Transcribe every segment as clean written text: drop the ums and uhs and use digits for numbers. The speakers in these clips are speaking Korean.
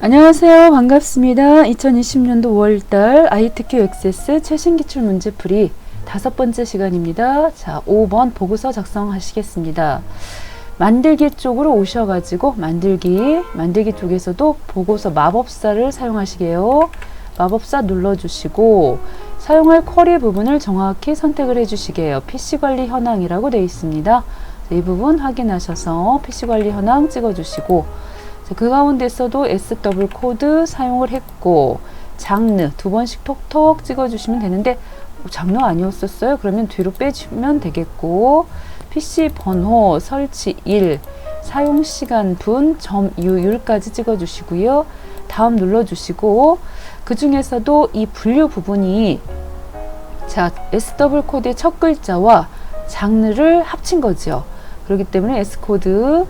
안녕하세요. 반갑습니다. 2020년도 5월달 ITQ 액세스 최신 기출 문제풀이 5번째 시간입니다. 자, 5번 보고서 작성하시겠습니다. 만들기 쪽으로 오셔가지고 만들기 쪽에서도 보고서 마법사를 사용하시게요. 마법사 눌러주시고 사용할 쿼리 부분을 정확히 선택을 해주시게요. PC관리 현황이라고 되어 있습니다. 이 부분 확인하셔서 PC관리 현황 찍어주시고 그 가운데서도 SW 코드 사용을 했고 장르 2번씩 톡톡 찍어주시면 되는데 장르 아니었었어요? 그러면 뒤로 빼주면 되겠고 PC 번호, 설치일, 사용시간 분, 점유율까지 찍어주시고요. 다음 눌러주시고 그 중에서도 이 분류 부분이 자 SW 코드의 첫 글자와 장르를 합친 거죠. 그렇기 때문에 SW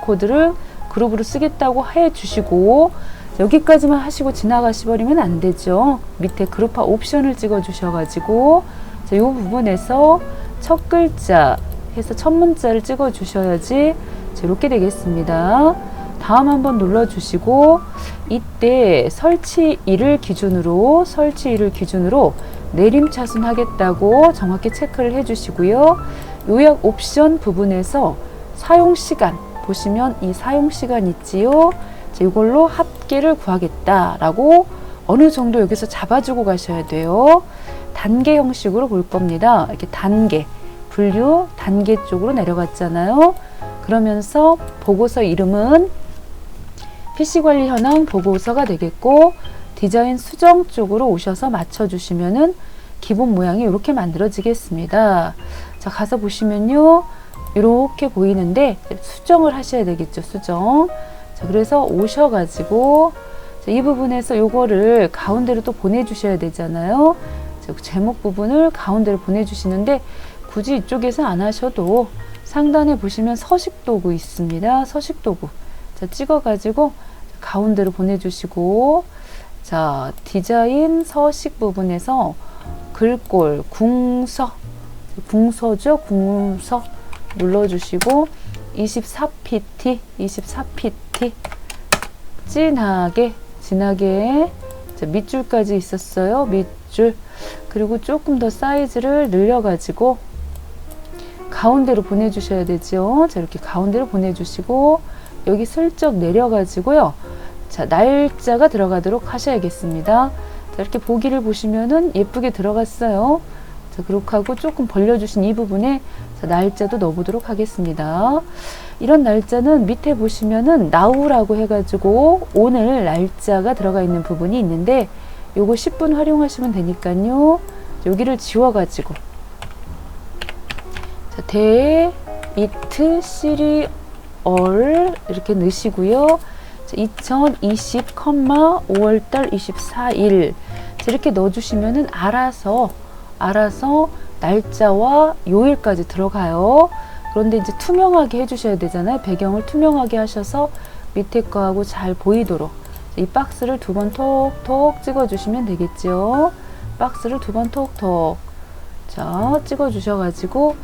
코드를 그룹으로 쓰겠다고 해주시고 여기까지만 하시고 지나가시버리면 안 되죠. 밑에 그룹화 옵션을 찍어 주셔가지고 이 부분에서 첫 글자 해서 첫 문자를 찍어 주셔야지 이렇게 되겠습니다. 다음 한번 눌러 주시고 이때 설치일을 기준으로 내림차순 하겠다고 정확히 체크를 해 주시고요. 요약 옵션 부분에서 사용시간 보시면 이 사용시간 있지요. 자, 이걸로 합계를 구하겠다라고 어느 정도 여기서 잡아주고 가셔야 돼요. 단계 형식으로 볼 겁니다. 이렇게 단계, 분류, 단계 쪽으로 내려갔잖아요. 그러면서 보고서 이름은 PC관리 현황 보고서가 되겠고 디자인 수정 쪽으로 오셔서 맞춰주시면은 기본 모양이 이렇게 만들어지겠습니다. 자, 가서 보시면요. 이렇게 보이는데 수정을 하셔야 되겠죠. 수정. 자, 그래서 오셔가지고 이 부분에서 요거를 가운데로 또 보내주셔야 되잖아요. 자, 제목 부분을 가운데로 보내주시는데 굳이 이쪽에서 안 하셔도 상단에 보시면 서식도구 있습니다. 서식도구. 자, 찍어가지고 가운데로 보내주시고 자, 디자인 서식 부분에서 글꼴, 궁서죠. 궁서. 눌러주시고 24pt 진하게 자, 밑줄까지 있었어요. 밑줄 그리고 조금 더 사이즈를 늘려가지고 가운데로 보내주셔야 되죠. 자, 이렇게 가운데로 보내주시고 여기 슬쩍 내려가지고요. 자, 날짜가 들어가도록 하셔야겠습니다. 자, 이렇게 보기를 보시면은 예쁘게 들어갔어요. 자, 그렇게 하고 조금 벌려주신 이 부분에 자, 날짜도 넣어보도록 하겠습니다. 이런 날짜는 밑에 보시면은 now라고 해가지고 오늘 날짜가 들어가 있는 부분이 있는데 요거 10분 활용하시면 되니까요. 여기를 지워가지고 자, date 시리얼 이렇게 넣으시고요. 2020, 5월달 24일 이렇게 넣어주시면은 알아서 날짜와 요일까지 들어가요. 그런데 이제 투명하게 해주셔야 되잖아요. 배경을 투명하게 하셔서 밑에 거하고 잘 보이도록 이 박스를 2번 톡톡 찍어주시면 되겠죠. 박스를 2번 톡톡 자 찍어주셔가지고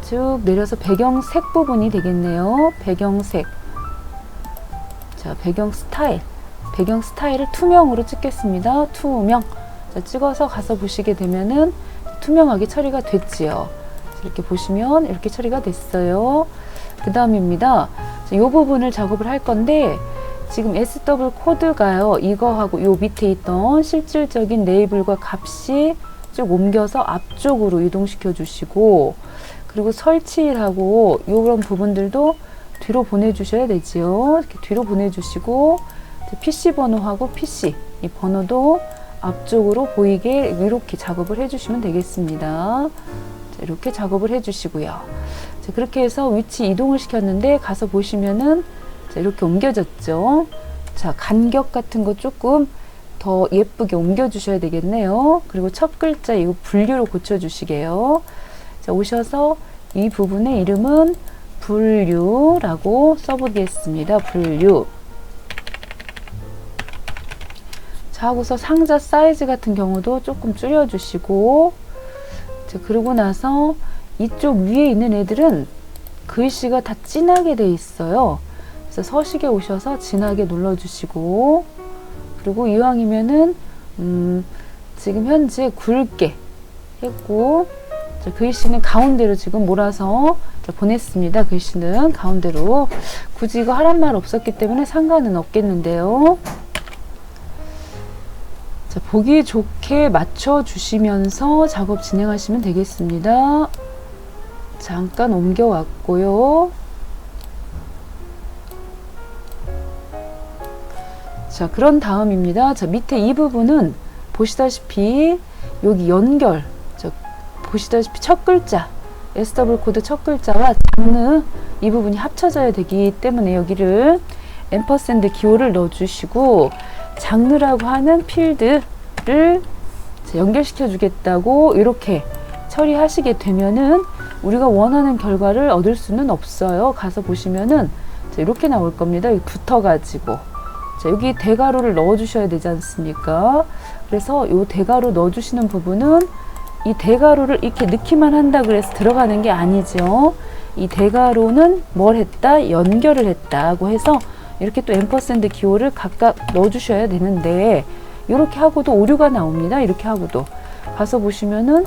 쭉 내려서 배경색 부분이 되겠네요. 배경색 자 배경 스타일을 투명으로 찍겠습니다. 투명 자, 찍어서 가서 보시게 되면은 투명하게 처리가 됐지요. 이렇게 보시면 이렇게 처리가 됐어요. 그 다음입니다. 이 부분을 작업을 할 건데 지금 SW 코드가요. 이거하고 요 밑에 있던 실질적인 레이블과 값이 쭉 옮겨서 앞쪽으로 이동시켜 주시고 그리고 설치일하고 이런 부분들도 뒤로 보내주셔야 되지요. 이렇게 뒤로 보내주시고 PC 번호하고 PC 이 번호도 앞쪽으로 보이게 이렇게 작업을 해주시면 되겠습니다. 자, 이렇게 작업을 해주시고요. 자, 그렇게 해서 위치 이동을 시켰는데 가서 보시면은 자, 이렇게 옮겨졌죠. 자, 간격 같은 거 조금 더 예쁘게 옮겨주셔야 되겠네요. 그리고 첫 글자 이거 분류로 고쳐주시게요. 자, 오셔서 이 부분의 이름은 분류라고 써보겠습니다. 분류. 자, 하고서 상자 사이즈 같은 경우도 조금 줄여주시고, 자, 그러고 나서 이쪽 위에 있는 애들은 글씨가 다 진하게 돼 있어요. 그래서 서식에 오셔서 진하게 눌러주시고, 그리고 이왕이면은 지금 현재 굵게 했고, 자, 글씨는 가운데로 지금 몰아서 보냈습니다. 글씨는 가운데로. 굳이 이거 하란 말 없었기 때문에 상관은 없겠는데요. 자, 보기 좋게 맞춰주시면서 작업 진행하시면 되겠습니다. 잠깐 옮겨왔고요. 자, 그런 다음입니다. 자, 밑에 이 부분은 보시다시피 여기 연결, 자, 보시다시피 첫 글자, SW 코드 첫 글자와 장르 이 부분이 합쳐져야 되기 때문에 여기를 앰퍼샌드 기호를 넣어주시고, 장르라고 하는 필드를 연결시켜 주겠다고 이렇게 처리하시게 되면은 우리가 원하는 결과를 얻을 수는 없어요. 가서 보시면은 자, 이렇게 나올 겁니다. 여기 붙어가지고, 자, 여기 대괄호를 넣어 주셔야 되지 않습니까? 그래서 이 대괄호 넣어 주시는 부분은 이 대괄호를 이렇게 넣기만 한다 그래서 들어가는 게 아니죠. 이 대괄호는 뭘 했다? 연결을 했다고 해서 이렇게 또 앰퍼샌드 기호를 각각 넣어 주셔야 되는데, 이렇게 하고도 오류가 나옵니다. 이렇게 하고도. 가서 보시면은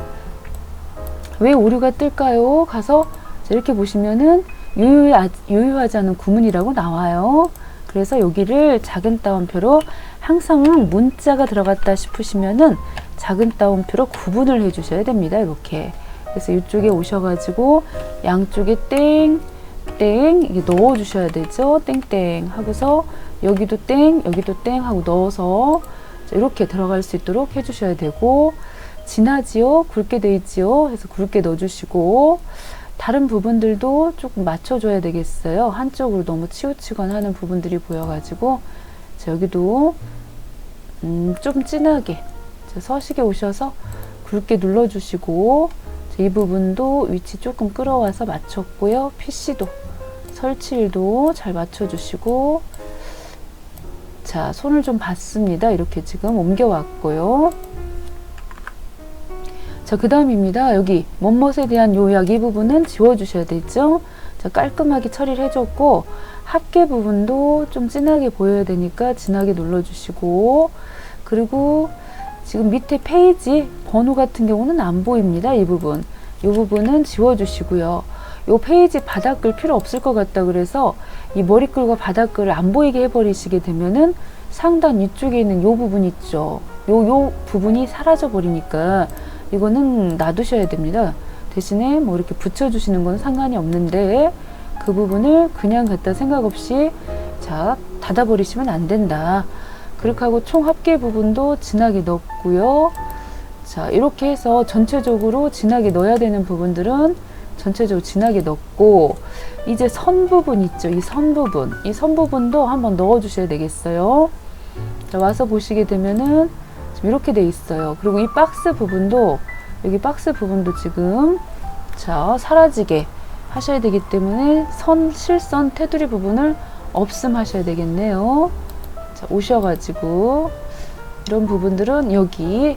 왜 오류가 뜰까요? 가서 이렇게 보시면은 유효하지 않은 구문이라고 나와요. 그래서 여기를 작은 따옴표로, 항상 문자가 들어갔다 싶으시면은 작은 따옴표로 구분을 해 주셔야 됩니다. 이렇게. 그래서 이쪽에 오셔가지고 양쪽에 땡, 땡 이게 넣어 주셔야 되죠. 땡땡 하고서 여기도 땡, 여기도 땡 하고 넣어서 이렇게 들어갈 수 있도록 해 주셔야 되고, 진하지요? 굵게 돼 있지요? 해서 굵게 넣어 주시고, 다른 부분들도 조금 맞춰줘야 되겠어요. 한쪽으로 너무 치우치거나 하는 부분들이 보여가지고, 자, 여기도 좀 진하게 서식에 오셔서 굵게 눌러주시고, 이 부분도 위치 조금 끌어와서 맞췄고요. PC도 설치일도 잘 맞춰주시고, 자, 손을 좀 봤습니다. 이렇게 지금 옮겨왔고요. 자, 그 다음입니다. 여기 멋멋에 대한 요약 이 부분은 지워주셔야 되죠. 자, 깔끔하게 처리를 해줬고, 합계 부분도 좀 진하게 보여야 되니까 진하게 눌러주시고, 그리고 지금 밑에 페이지 번호 같은 경우는 안 보입니다. 이 부분은 지워주시고요. 이 페이지 바닥글 필요 없을 것 같다 그래서 이 머리글과 바닥글을 안 보이게 해버리시게 되면은 상단 위쪽에 있는 이 부분 있죠. 요 부분이 사라져 버리니까 이거는 놔두셔야 됩니다. 대신에 뭐 이렇게 붙여주시는 건 상관이 없는데, 그 부분을 그냥 갖다 생각 없이 자 닫아버리시면 안 된다. 그렇게 하고 총 합계 부분도 진하게 넣고요. 자, 이렇게 해서 전체적으로 진하게 넣어야 되는 부분들은 전체적으로 진하게 넣고, 이제 선 부분 있죠. 이 선 부분도 한번 넣어 주셔야 되겠어요. 자, 와서 보시게 되면은 이렇게 돼 있어요. 그리고 이 박스 부분도, 여기 박스 부분도 지금 자 사라지게 하셔야 되기 때문에 실선 테두리 부분을 없음 하셔야 되겠네요. 자, 오셔가지고 이런 부분들은 여기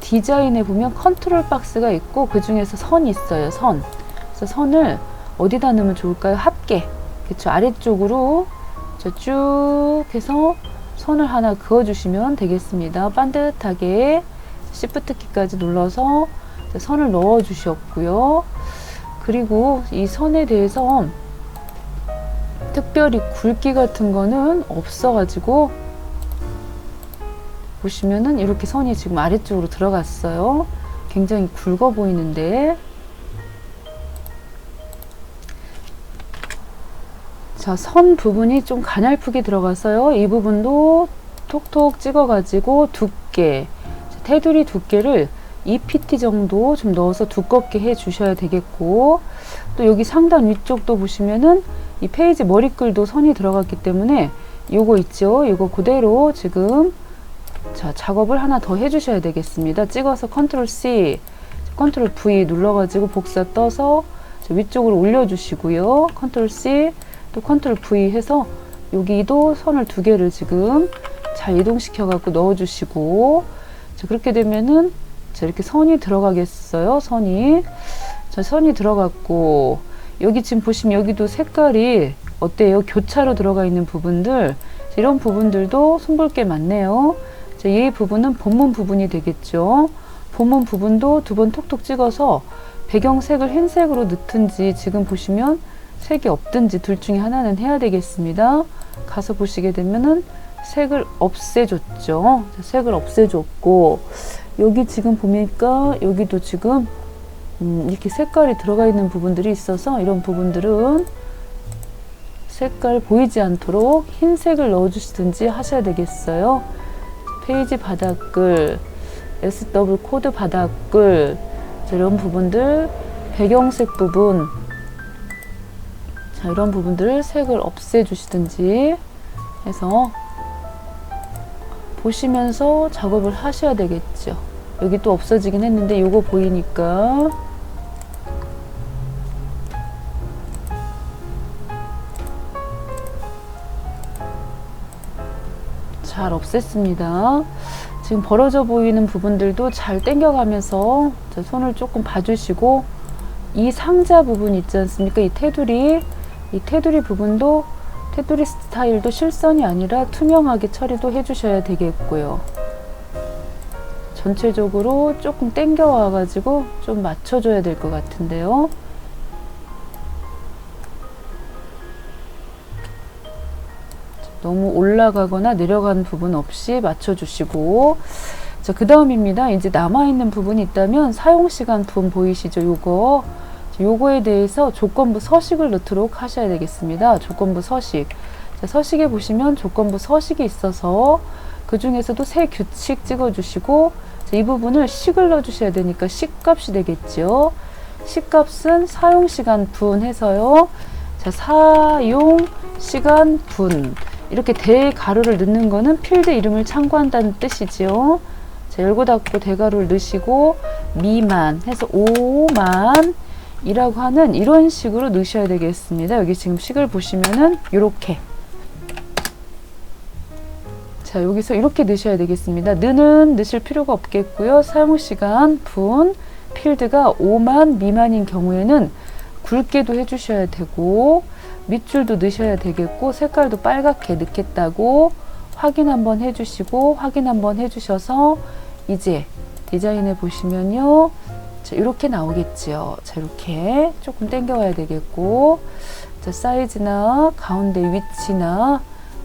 디자인에 보면 컨트롤 박스가 있고, 그 중에서 선이 있어요. 그래서 선을 어디다 넣으면 좋을까요? 합계. 그쵸. 아래쪽으로 쭉 해서 선을 하나 그어주시면 되겠습니다. 반듯하게 Shift 키까지 눌러서 선을 넣어 주셨고요. 그리고 이 선에 대해서 특별히 굵기 같은 거는 없어가지고 보시면은 이렇게 선이 지금 아래쪽으로 들어갔어요. 굉장히 굵어 보이는데, 자, 선 부분이 좀 가냘프게 들어가서요. 이 부분도 톡톡 찍어가지고 두께, 테두리 두께를 2pt 정도 좀 넣어서 두껍게 해 주셔야 되겠고, 또 여기 상단 위쪽도 보시면은 이 페이지 머리글도 선이 들어갔기 때문에 요거 있죠. 요거 그대로 지금 자 작업을 하나 더 해 주셔야 되겠습니다. 찍어서 컨트롤 C, 컨트롤 V 눌러가지고 복사 떠서 위쪽으로 올려주시고요. 컨트롤 C 또 컨트롤 V 해서 여기도 선을 두 개를 지금 잘 이동시켜 갖고 넣어주시고, 자, 그렇게 되면은 자, 이렇게 선이 들어가겠어요. 선이 들어갔고, 여기 지금 보시면 여기도 색깔이 어때요? 교차로 들어가 있는 부분들, 이런 부분들도 손볼 게 많네요. 자, 이 부분은 본문 부분이 되겠죠. 본문 부분도 두 번 톡톡 찍어서 배경색을 흰색으로 넣든지, 지금 보시면 색이 없든지 둘 중에 하나는 해야 되겠습니다. 가서 보시게 되면은 색을 없애줬죠. 자, 색을 없애줬고, 여기 지금 보니까 여기도 지금 이렇게 색깔이 들어가 있는 부분들이 있어서, 이런 부분들은 색깔 보이지 않도록 흰색을 넣어주시든지 하셔야 되겠어요. 페이지 바닥글, SW 코드 바닥글, 이런 부분들, 배경색 부분, 자, 이런 부분들을 색을 없애주시든지 해서 보시면서 작업을 하셔야 되겠죠. 여기 또 없어지긴 했는데 요거 보이니까 잘 없앴습니다. 지금 벌어져 보이는 부분들도 잘 당겨가면서 손을 조금 봐주시고, 이 상자 부분 있지 않습니까? 이 테두리 부분도, 테두리 스타일도 실선이 아니라 투명하게 처리도 해주셔야 되겠고요. 전체적으로 조금 당겨와 가지고 좀 맞춰줘야 될 것 같은데요. 너무 올라가거나 내려가는 부분 없이 맞춰주시고, 자, 그 다음입니다. 이제 남아있는 부분이 있다면 사용시간 분 보이시죠? 요거에 대해서 조건부 서식을 넣도록 하셔야 되겠습니다. 조건부 서식. 자, 서식에 보시면 조건부 서식이 있어서 그 중에서도 새 규칙 찍어주시고, 자, 이 부분을 식을 넣어주셔야 되니까 식값이 되겠죠. 식값은 사용시간 분 해서요. 자, 사용시간 분. 이렇게 대가로를 넣는 거는 필드 이름을 참고한다는 뜻이지요. 자, 열고 닫고 대가로를 넣으시고 미만 해서 5만 이라고 하는 이런 식으로 넣으셔야 되겠습니다. 여기 지금 식을 보시면은 이렇게, 자, 여기서 이렇게 넣으셔야 되겠습니다. 넣으실 필요가 없겠고요. 사용시간 분 필드가 5만 미만인 경우에는 굵게도 해주셔야 되고, 밑줄도 넣으셔야 되겠고, 색깔도 빨갛게 넣겠다고 확인 한번 해주시고, 확인 한번 해주셔서 이제 디자인해 보시면요, 자, 이렇게 나오겠지요. 자, 이렇게 조금 당겨와야 되겠고, 자, 사이즈나 가운데 위치나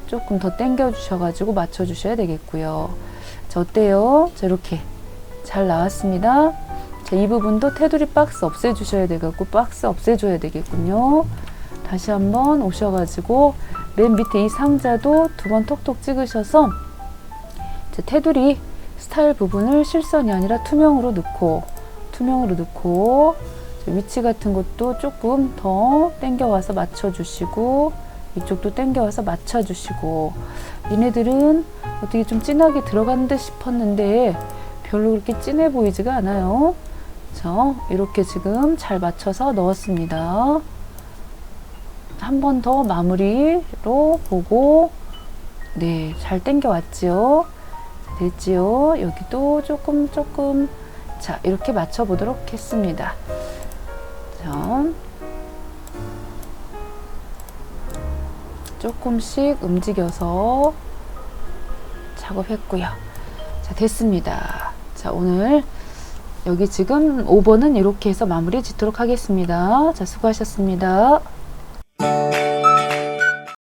조금 더 당겨 주셔가지고 맞춰 주셔야 되겠고요. 자, 어때요? 자, 이렇게 잘 나왔습니다. 자, 이 부분도 테두리 박스 없애 주셔야 되겠고, 박스 없애줘야 되겠군요. 다시 한번 오셔가지고 맨 밑에 이 상자도 두 번 톡톡 찍으셔서, 자, 테두리 스타일 부분을 실선이 아니라 투명으로 넣고, 자, 위치 같은 것도 조금 더 당겨와서 맞춰주시고, 이쪽도 당겨와서 맞춰주시고, 얘네들은 어떻게 좀 진하게 들어간 듯 싶었는데 별로 그렇게 진해 보이지가 않아요. 자, 이렇게 지금 잘 맞춰서 넣었습니다. 한 번 더 마무리로 보고, 네, 잘 당겨왔지요. 됐지요. 여기도 조금 자, 이렇게 맞춰 보도록 했습니다. 자, 조금씩 움직여서 작업했고요. 자, 됐습니다. 자, 오늘 여기 지금 5번은 이렇게 해서 마무리 짓도록 하겠습니다. 자, 수고하셨습니다.